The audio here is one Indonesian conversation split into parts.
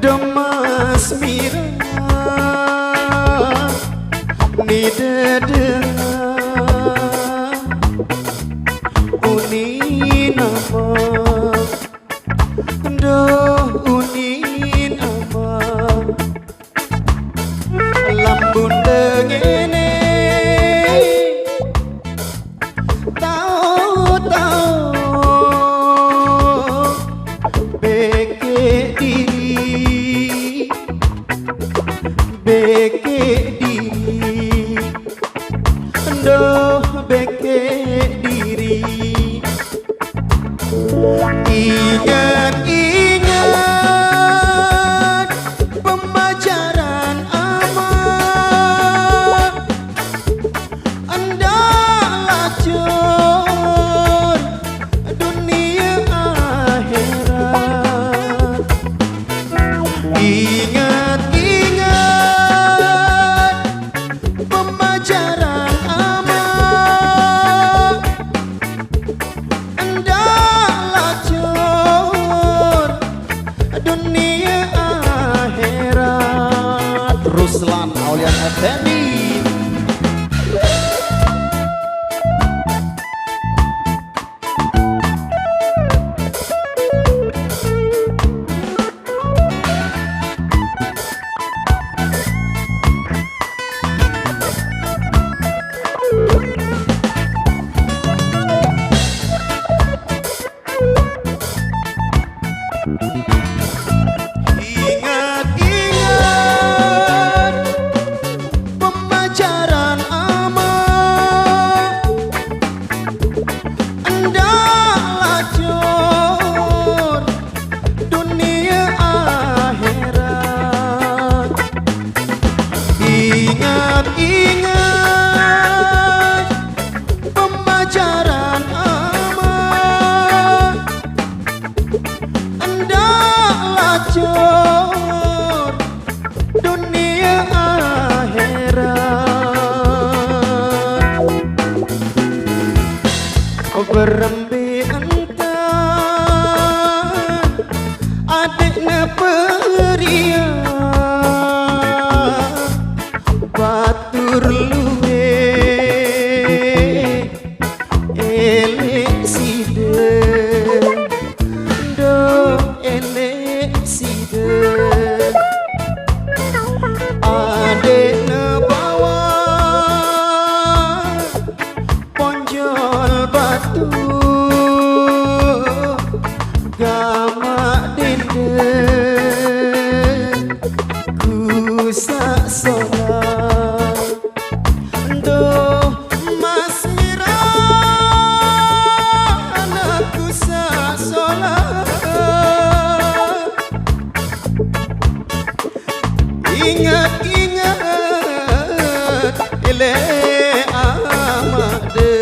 Mas Mirah ni dada uni nama doh uni nama lambun dengene beke diri doh beke diri ingat pembelajaran amal anda lacur dunia akhirat ingat pembelajaran amal anda lacur dunia akhirat. Ruslan Aulian Effendi. Ingat pembelajaran amal anda lacur dunia akhirat. Ingat pembelajaran amal anda lacur dunia akhirat. Berembi entan adiknya peria batur luwe elek side do elek side adiknya bawa ponjol batu gamak dendeng kusak solat doh Mas Mirah anak kusak solat. Ingat ele amade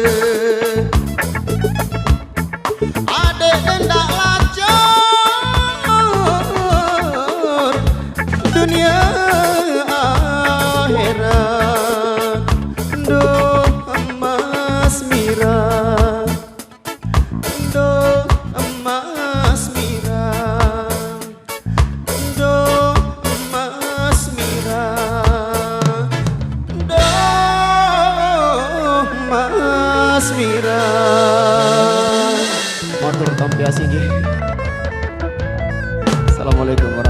ade endak lacur dunia akhirat. Doh Mas Mirah doh Mas Mirah doh Mas Mirah doh Mas Mirah. Matur tampiasi nggih. Assalamualaikum warahmatullahi wabarakatuh.